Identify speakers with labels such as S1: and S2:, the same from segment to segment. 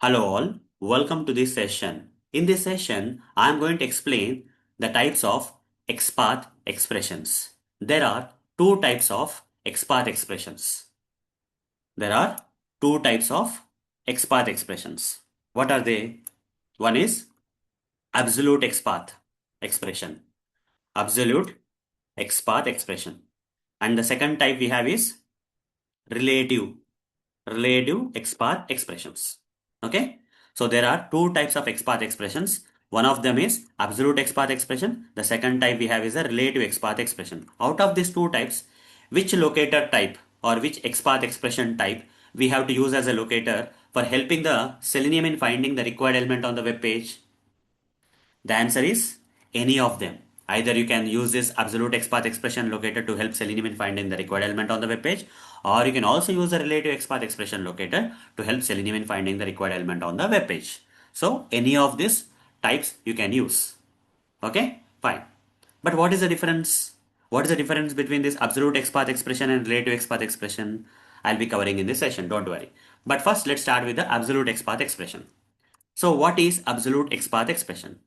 S1: Hello all, welcome to this session. In this session, I am going to explain the types of XPath expressions. There are two types of XPath expressions. There are two types of XPath expressions. What are they? One is absolute XPath expression. Absolute XPath expression. And the second type we have is relative XPath expressions. Okay. So there are two types of XPath expressions. One of them is absolute XPath expression. The second type we have is a relative XPath expression. Out of these two types, which locator type or which XPath expression type we have to use as a locator for helping the Selenium in finding the required element on the web page? The answer is any of them. Either you can use this absolute XPath expression locator to help Selenium in finding the required element on the web page, or you can also use the relative XPath expression locator to help Selenium in finding the required element on the web page. So any of these types you can use. Okay, fine. But what is the difference? What is the difference between this absolute XPath expression and relative XPath expression? I'll be covering in this session, don't worry. But first, let's start with the absolute XPath expression. So what is absolute XPath expression?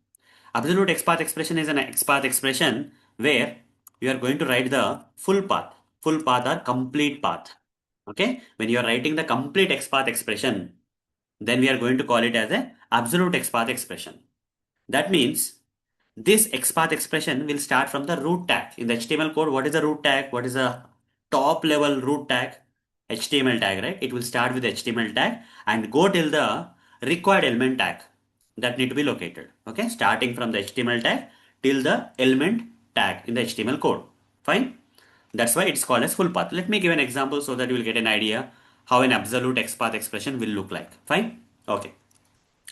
S1: Absolute XPath expression is an XPath expression where you are going to write the full path or complete path. Okay, when you are writing the complete XPath expression, then we are going to call it as a absolute XPath expression. That means this XPath expression will start from the root tag. In the HTML code, what is the root tag? What is the top level root tag? HTML tag, right? It will start with the HTML tag and go till the required element tag that need to be located. Okay, starting from the HTML tag till the element tag in the HTML code. Fine. That's why it's called as full path. Let me give an example so that you will get an idea how an absolute XPath expression will look like. Fine. Okay.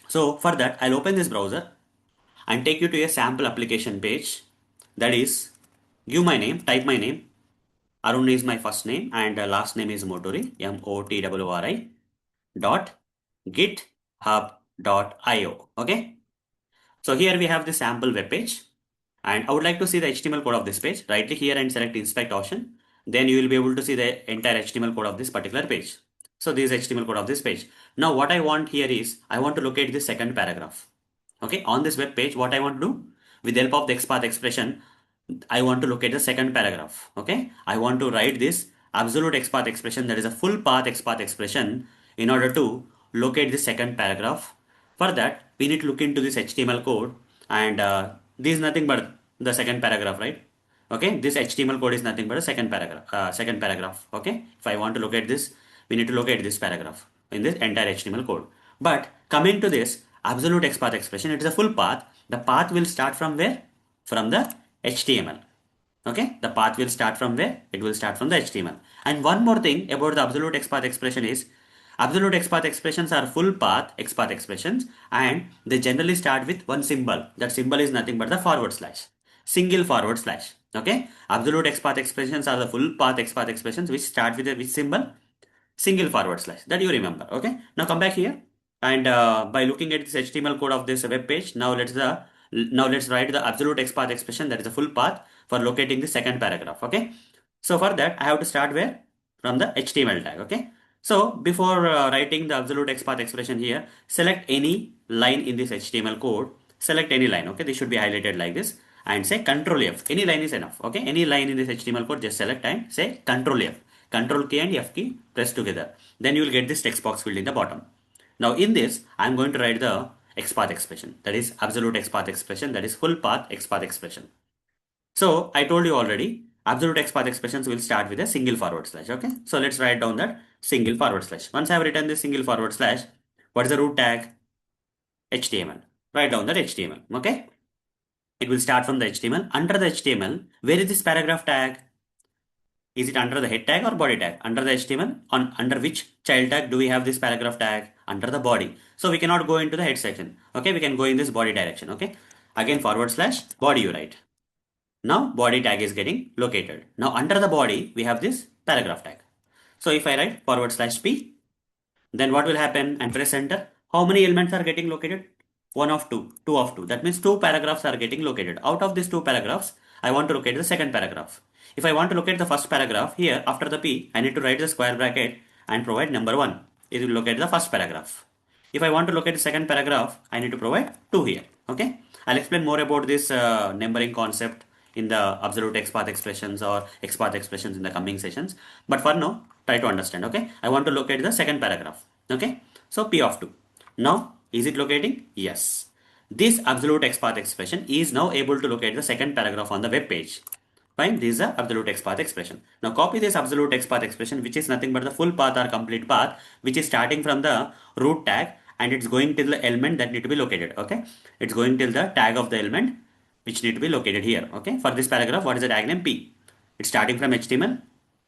S1: So for that, I'll open this browser and take you to a sample application page. That is, give my name, type my name. Arun is my first name and last name is Motori, Motori dot github.io. Okay. So here we have the sample web page and I would like to see the HTML code of this page. Right click here and select inspect option. Then you will be able to see the entire HTML code of this particular page. So this is HTML code of this page. Now what I want here is I want to locate the second paragraph. Okay, on this web page, what I want to do with the help of the XPath expression, I want to locate the second paragraph. Okay, I want to write this absolute XPath expression, that is a full path XPath expression, in order to locate the second paragraph. For that, we need to look into this HTML code, and this is nothing but the second paragraph, right? Okay, this HTML code is nothing but a second paragraph. Okay, if I want to locate this, we need to locate this paragraph in this entire HTML code. But coming to this absolute XPath expression, it is a full path. The path will start from where? From the HTML. Okay, the path will start from where? It will start from the HTML. And one more thing about the absolute XPath expression is absolute XPath expressions are full path XPath expressions and they generally start with one symbol. That symbol is nothing but the forward slash. Single forward slash. Okay, absolute XPath expressions are the full path XPath expressions which start with a which symbol? Single forward slash. That you remember. Okay, now come back here and by looking at this HTML code of this web page, now let's write the absolute XPath expression, that is a full path for locating the second paragraph. Okay, so for that I have to start where? From the HTML tag. Okay, so before writing the absolute XPath expression here, select any line in this HTML code. Select any line. Okay, this should be highlighted like this and say Control F. Any line is enough. Okay, any line in this HTML code, just select and say Control F. Control key and F key press together. Then you will get this text box filled in the bottom. Now in this, I am going to write the XPath expression, that is absolute XPath expression, that is full path XPath expression. So I told you already, absolute XPath expressions will start with a single forward slash. Okay, so let's write down that single forward slash. Once I have written this single forward slash, what is the root tag? HTML. Write down that HTML. Okay, it will start from the HTML. Under the HTML, where is this paragraph tag? Is it under the head tag or body tag? Under the HTML, under which child tag do we have this paragraph tag? Under the body. So we cannot go into the head section. Okay, we can go in this body direction. Okay, again forward slash body you write. Now body tag is getting located. Now under the body we have this paragraph tag. So if I write forward slash p, then what will happen? And press enter. How many elements are getting located? One of two, two of two. That means two paragraphs are getting located. Out of these two paragraphs, I want to locate the second paragraph. If I want to locate the first paragraph, here after the P, I need to write the square bracket and provide number 1. It will locate the first paragraph. If I want to look at the second paragraph, I need to provide 2 here. Okay. I'll explain more about this numbering concept in the absolute XPath expressions or XPath expressions in the coming sessions. But for now, try to understand. Okay. I want to look at the second paragraph. Okay. So P of 2. Now, is it locating? Yes. This absolute XPath expression is now able to locate the second paragraph on the web page. Fine, this is the absolute XPath expression. Now copy this absolute XPath expression, which is nothing but the full path or complete path, which is starting from the root tag and it's going till the element that need to be located. Okay, it's going till the tag of the element which need to be located here. Okay, for this paragraph, what is the tag name? P. It's starting from HTML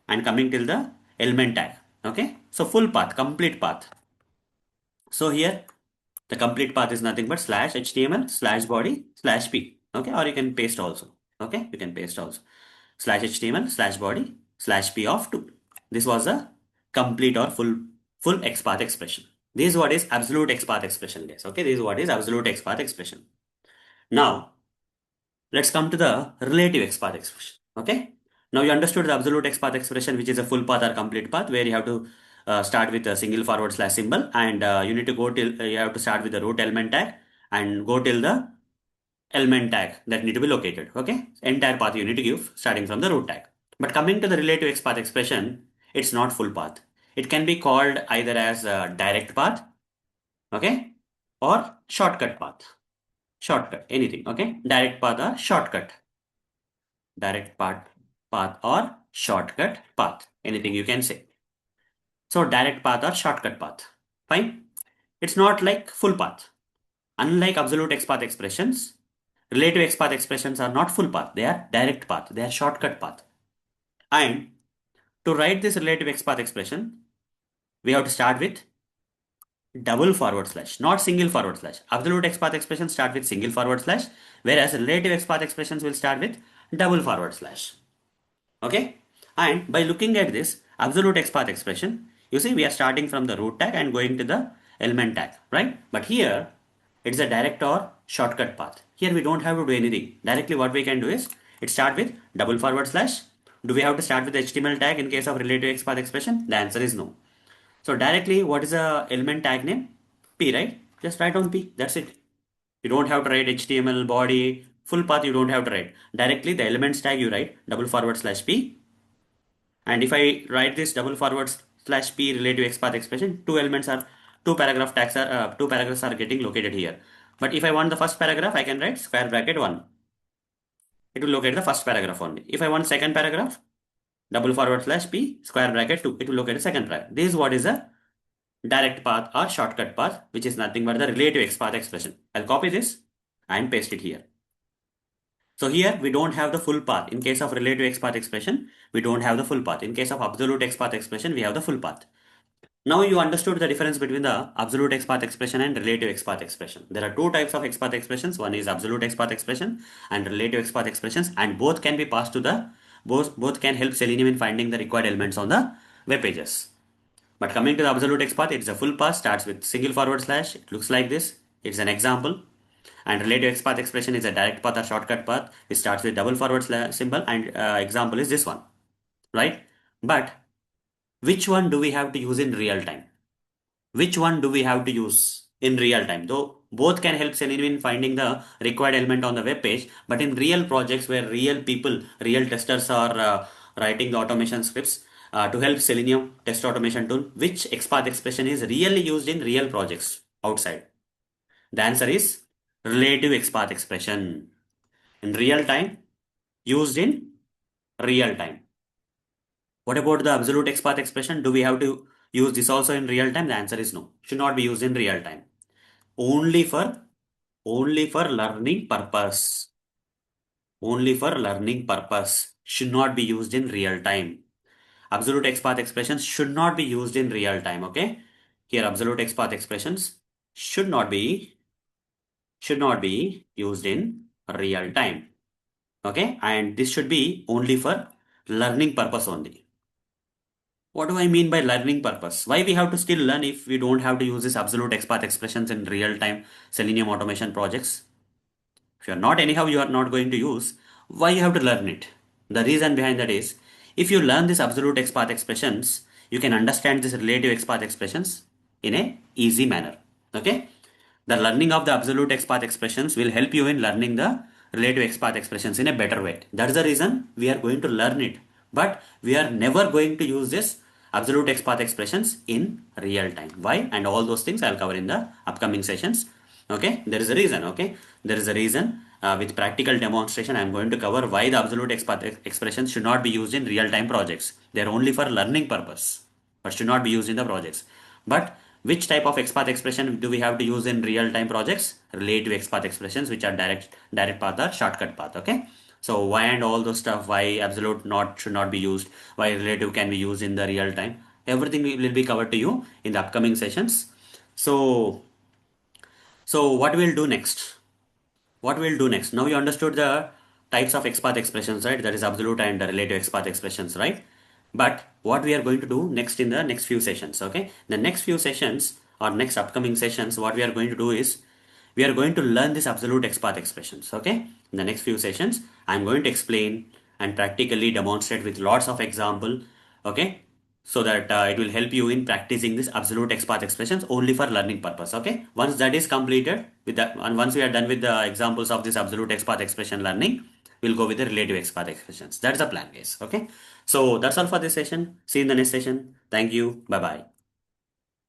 S1: and coming till the element tag. Okay, so full path, complete path. So here the complete path is nothing but slash HTML slash body slash P. Okay, or you can paste also. Okay, you can paste also slash HTML slash body slash P of 2. This was a complete or full XPath expression. This is what is absolute XPath expression, guys. Okay, this is what is absolute XPath expression. Now, let's come to the relative XPath expression. Okay, now you understood the absolute XPath expression, which is a full path or complete path, where you have to start with a single forward slash symbol, and you need to go till you have to start with the root element tag and go till the element tag that need to be located. Okay, entire path you need to give starting from the root tag. But coming to the relative XPath expression, it's not full path. It can be called either as a direct path, okay, or shortcut path. Shortcut, anything, okay? Direct path or shortcut. Direct path or shortcut path. Anything you can say. So direct path or shortcut path. Fine. It's not like full path. Unlike absolute XPath expressions, relative XPath expressions are not full path. They are direct path. They are shortcut path. And to write this relative XPath expression, we have to start with double forward slash, not single forward slash. Absolute XPath expressions start with single forward slash, whereas relative XPath expressions will start with double forward slash. Okay? And by looking at this absolute XPath expression, you see we are starting from the root tag and going to the element tag, right? But here it's a direct or shortcut path. Here we don't have to do anything. Directly what we can do is it start with double forward slash. Do we have to start with the HTML tag in case of relative XPath expression? The answer is no. So directly, what is the element tag name? P, right? Just write on P. That's it. You don't have to write HTML, body, full path you don't have to write. Directly, the elements tag you write double forward slash P. And if I write this double forward slash P relative XPath expression, two paragraphs are getting located here. But if I want the first paragraph, I can write square bracket 1. It will locate the first paragraph only. If I want second paragraph, double forward slash P square bracket 2. It will locate the second paragraph. This is what is a direct path or shortcut path, which is nothing but the relative XPath expression. I'll copy this and paste it here. So here we don't have the full path. In case of relative XPath expression, we don't have the full path. In case of absolute XPath expression, we have the full path. Now you understood the difference between the absolute XPath expression and relative XPath expression. There are two types of XPath expressions. One is absolute XPath expression and relative XPath expressions, and both can be passed to the both can help Selenium in finding the required elements on the web pages. But coming to the absolute XPath, it's a full path, starts with single forward slash. It looks like this. It's an example. And relative XPath expression is a direct path or shortcut path. It starts with double forward slash symbol, and example is this one, right? But which one do we have to use in real time? Which one do we have to use in real time? Though both can help Selenium in finding the required element on the web page, but in real projects where real people, real testers are writing the automation scripts to help Selenium test automation tool, which XPath expression is really used in real projects outside? The answer is relative XPath expression. In real time, used in real time. What about the absolute XPath expression? Do we have to use this also in real time? The answer is no. Should not be used in real time. Only for learning purpose. Only for learning purpose. Should not be used in real time. Absolute XPath expressions should not be used in real time. Okay. Here absolute XPath expressions should not be used in real time. Okay. And this should be only for learning purpose only. What do I mean by learning purpose? Why we have to still learn if we don't have to use this absolute XPath expressions in real time Selenium automation projects? If you are not anyhow, you are not going to use, why you have to learn it? The reason behind that is, if you learn this absolute XPath expressions, you can understand this relative XPath expressions in a easy manner. Okay. The learning of the absolute XPath expressions will help you in learning the relative XPath expressions in a better way. That's the reason we are going to learn it. But we are never going to use this absolute XPath expressions in real time. Why? And all those things I'll cover in the upcoming sessions. Okay, there is a reason. Okay, there is a reason. With practical demonstration, I'm going to cover why the absolute XPath expressions should not be used in real time projects. They're only for learning purpose, but should not be used in the projects. But which type of XPath expression do we have to use in real-time projects? Relative XPath expressions, which are direct path or shortcut path. Okay. So why and all those stuff, why absolute not should not be used, why relative can be used in the real time. Everything will be covered to you in the upcoming sessions. So what we'll do next? What we'll do next? Now you understood the types of XPath expressions, right? That is absolute and relative XPath expressions, right? But what we are going to do next in the next few sessions, okay? The next few sessions or next upcoming sessions, what we are going to do is we are going to learn this absolute XPath expressions, okay? In the next few sessions, I'm going to explain and practically demonstrate with lots of example, okay? So that it will help you in practicing this absolute XPath expressions only for learning purpose. Okay, once that is completed with that, and once we are done with the examples of this absolute XPath expression learning, we'll go with the relative XPath expressions. That's the plan, guys. Okay, so that's all for this session. See you in the next session. Thank you. Bye bye.